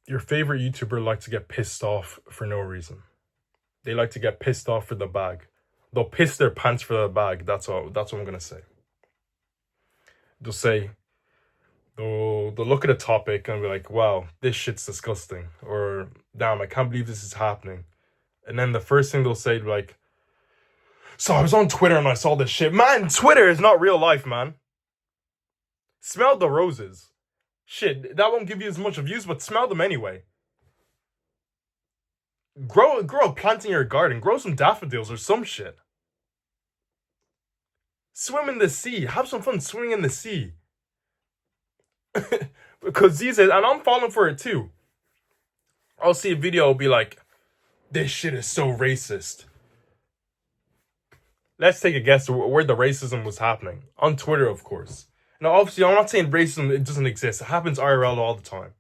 Your favorite YouTuber likes to get pissed off for no reason. They like to get pissed off for the bag. They'll piss their pants for the bag. That's what I'm gonna say. They'll say they'll look at a topic and be like, wow, this shit's disgusting. Or damn, I can't believe this is happening. And then the first thing they'll say like, so I was on Twitter and I saw this shit. Man, Twitter is not real life, man. Smell the roses. Shit, that won't give you as much views, but smell them anyway. Grow a plant in your garden. Grow some daffodils or some shit. Swim in the sea. Have some fun swimming in the sea. Because these days, and I'm falling for it too. I'll see a video, I'll be like, this shit is so racist. Let's take a guess where the racism was happening. On Twitter, of course. Now, obviously, I'm not saying racism, it doesn't exist. It happens IRL all the time.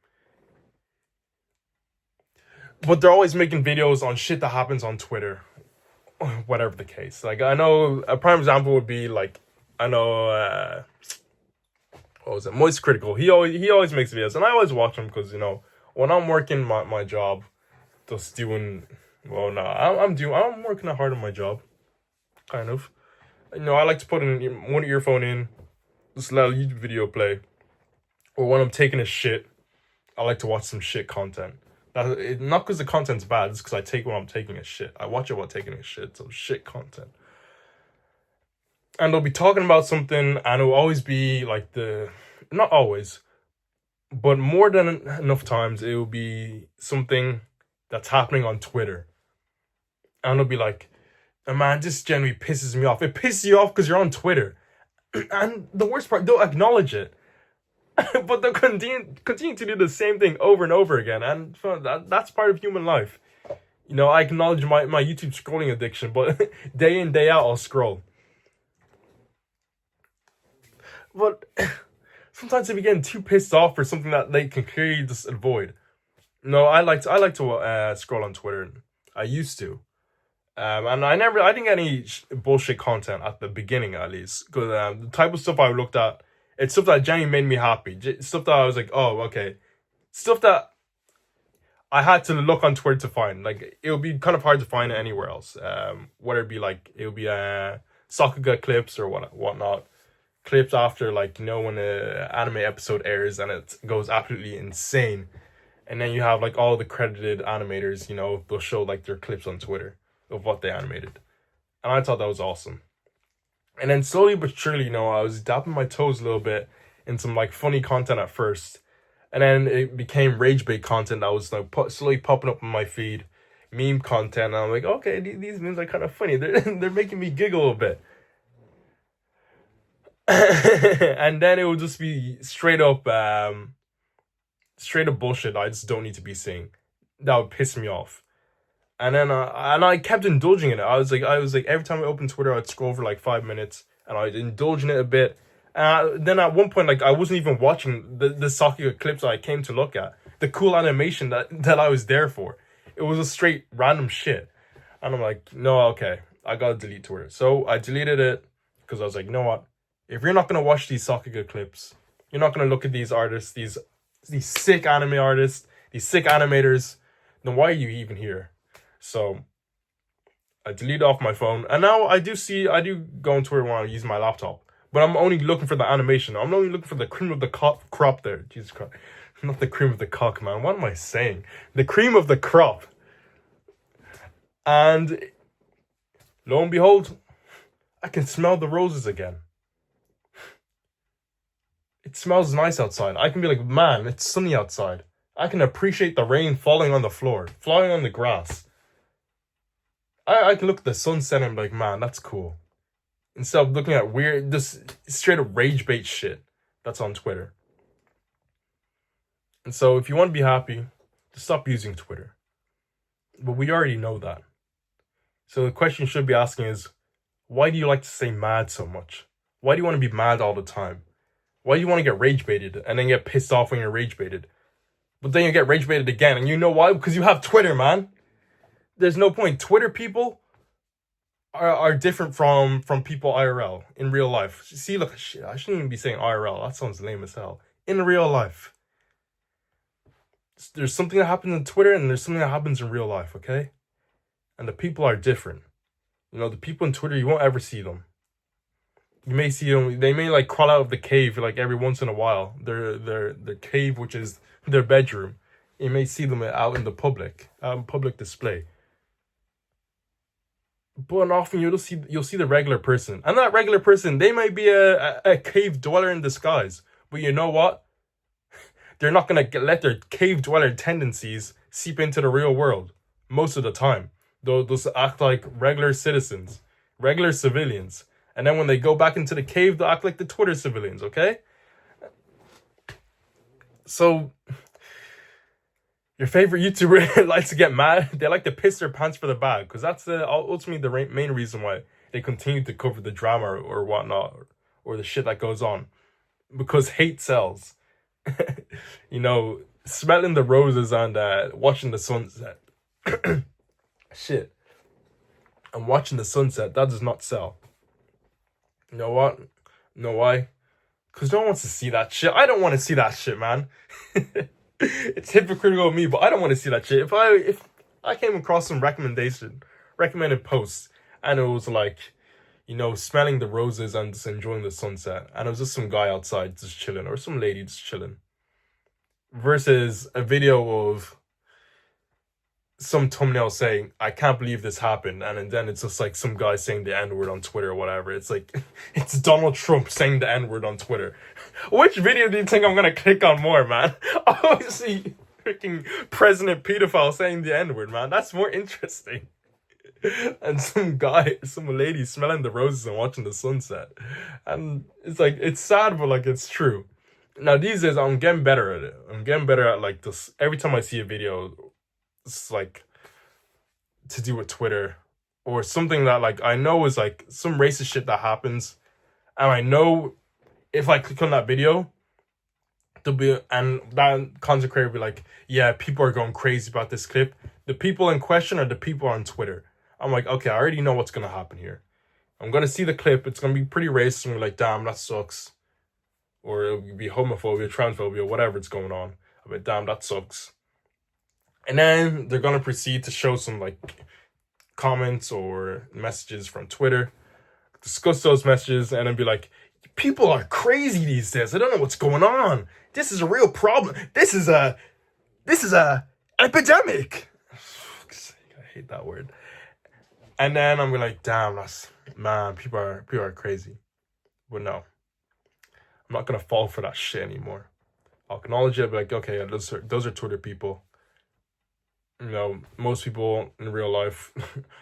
But they're always making videos on shit that happens on Twitter. Whatever the case. Like, I know, a prime example would be, like, I know, what was it? Moist Critical. He always makes videos. And I always watch him because, you know, when I'm working my job, just doing, well, no, I'm working hard on my job. Kind of. You know, I like to put in one earphone in, just let a YouTube video play. Or when I'm taking a shit, I like to watch some shit content. Not because the content's bad, it's because I take when I'm taking a shit. I watch it while taking a shit, so shit content. And they'll be talking about something, and it'll always be like not always, but more than enough times, it will be something that's happening on Twitter. And it'll be like, oh, man, this genuinely pisses me off. It pisses you off because you're on Twitter. And the worst part, they'll acknowledge it. But they'll continue to do the same thing over and over again. And that's part of human life. You know, I acknowledge my YouTube scrolling addiction, but day in, day out, I'll scroll. But sometimes if you're getting too pissed off for something that they can clearly just avoid. No, I like to scroll on Twitter. I used to. And I didn't get any bullshit content at the beginning, at least. Because the type of stuff I looked at, it's stuff that genuinely made me happy. Stuff that I was like, oh, okay. Stuff that I had to look on Twitter to find. Like, it would be kind of hard to find it anywhere else. Whether it be like, it would be Sakuga clips or whatnot. Clips after, like, you know, when an anime episode airs and it goes absolutely insane. And then you have, like, all the credited animators, you know, they'll show, like, their clips on Twitter of what they animated. And I thought that was awesome. And then slowly but surely, you know, I was dapping my toes a little bit in some, like, funny content at first. And then it became rage bait content that was, like, slowly popping up on my feed. Meme content. And I'm like, okay, these memes are kind of funny. They're making me giggle a bit. And then it would just be straight up bullshit I just don't need to be seeing. That would piss me off. And then I kept indulging in it. I was like every time I opened Twitter, I'd scroll for like 5 minutes and I'd indulge in it a bit. And then at one point, like, I wasn't even watching the Sakuga clips I came to look at. The cool animation that I was there for. It was a straight random shit. And I'm like, no, okay, I gotta delete Twitter. So I deleted it because I was like, you know what? If you're not gonna watch these Sakuga clips, you're not gonna look at these artists, these sick anime artists, these sick animators, then why are you even here? So I deleted off my phone, and now I do go on Twitter when I use my laptop, but I'm only looking for the animation. I'm only looking for the cream of the crop there. Jesus Christ, not the cream of the cock, man. What am I saying? The cream of the crop. And lo and behold, I can smell the roses again. It smells nice outside. I can be like, man, it's sunny outside. I can appreciate the rain falling on the floor, falling on the grass. I can look at the sunset and be like, man, that's cool. Instead of looking at weird, just straight up rage bait shit that's on Twitter. And so if you want to be happy, just stop using Twitter. But we already know that. So the question you should be asking is, why do you like to stay mad so much? Why do you want to be mad all the time? Why do you want to get rage baited and then get pissed off when you're rage baited? But then you get rage baited again, and you know why? Because you have Twitter, man. There's no point. Twitter people are different from people IRL in real life. See, look, shit, I shouldn't even be saying IRL. That sounds lame as hell. In real life. There's something that happens on Twitter and there's something that happens in real life, okay? And the people are different. You know, the people on Twitter, you won't ever see them. You may see them, they may like crawl out of the cave like every once in a while. Their cave, which is their bedroom. You may see them out in the public, out in public display. But often you'll see the regular person. And that regular person, they might be a cave dweller in disguise. But you know what? They're not going to let their cave dweller tendencies seep into the real world most of the time. They'll just act like regular citizens, regular civilians. And then when they go back into the cave, they'll act like the Twitter civilians, okay? So, your favorite YouTuber likes to get mad. They like to piss their pants for the bag. Because that's ultimately the main reason why they continue to cover the drama or whatnot. Or the shit that goes on. Because hate sells. You know, smelling the roses and watching the sunset. Shit. And watching the sunset, that does not sell. You know what? You know why? Because no one wants to see that shit. I don't want to see that shit, man. It's hypocritical of me, but I don't want to see that shit. If I came across some recommended posts, and it was like, you know, smelling the roses and just enjoying the sunset, and it was just some guy outside just chilling, or some lady just chilling, versus a video of some thumbnail saying, I can't believe this happened, and then it's just like some guy saying the N-word on Twitter or whatever. It's like, it's Donald Trump saying the N-word on Twitter. Which video do you think I'm gonna click on more, man? I always see freaking President Pedophile saying the N-word, man. That's more interesting. And some lady smelling the roses and watching the sunset. And it's like, it's sad, but like, it's true. Now, these days, I'm getting better at it. I'm getting better at like this. Every time I see a video, it's like to do with Twitter or something that like I know is like some racist shit that happens, and I know if I click on that video, there'll be, and that content creator will be like, yeah, people are going crazy about this clip. The people in question are the people on Twitter. I'm like, okay, I already know what's gonna happen here. I'm gonna see the clip. It's gonna be pretty racist, and we're like, damn, that sucks. Or it'll be homophobia, transphobia, whatever it's going on. I'm like, damn, that sucks. And then they're gonna proceed to show some like comments or messages from Twitter, discuss those messages, and then be like, people are crazy these days. I don't know what's going on. This is a real problem. This is a epidemic. I hate that word. And then I'm like, damn, people are crazy. But no, I'm not gonna fall for that shit anymore. I'll acknowledge it, be like, okay, those are Twitter people. You know, most people in real life,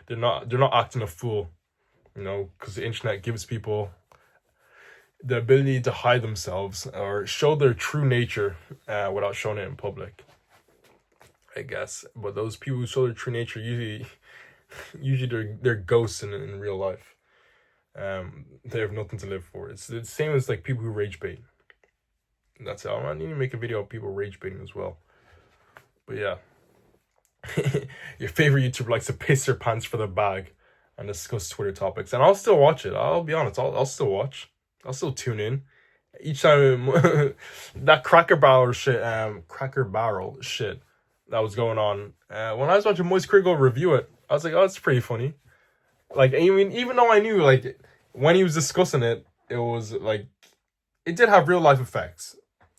they're not acting a fool, you know, because the internet gives people the ability to hide themselves or show their true nature without showing it in public, I guess. But those people who show their true nature usually they're ghosts in real life. They have nothing to live for. It's the same as like people who rage bait. That's it. I need to make a video of people rage baiting as well. But yeah. Your favorite YouTuber likes to piss their pants for the bag and discuss Twitter topics, and I'll still watch it. I'll be honest, I'll still watch. I'll still tune in each time. That Cracker Barrel shit that was going on. When I was watching Moist Critical review it, I was like, oh, it's pretty funny. Like, I mean, even though I knew like when he was discussing it, it was like it did have real life effects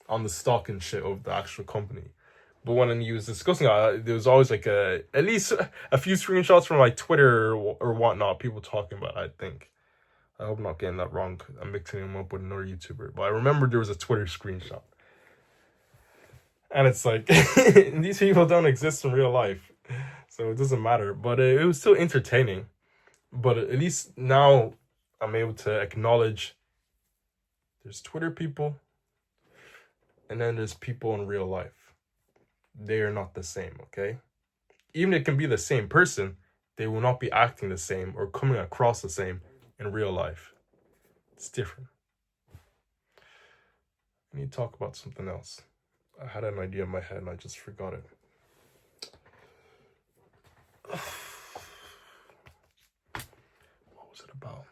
on the stock and shit of the actual company. But when he was discussing it, there was always like at least a few screenshots from like Twitter or whatnot, people talking about it, I think. I hope I'm not getting that wrong. I'm mixing him up with another YouTuber. But I remember there was a Twitter screenshot. And it's like, these people don't exist in real life. So it doesn't matter. But it was still entertaining. But at least now I'm able to acknowledge there's Twitter people. And then there's people in real life. They are not the same, okay? Even if it can be the same person, they will not be acting the same or coming across the same in real life. It's different. I need to talk about something else. I had an idea in my head and I just forgot it. What was it about?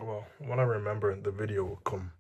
Well, when I remember, the video will come.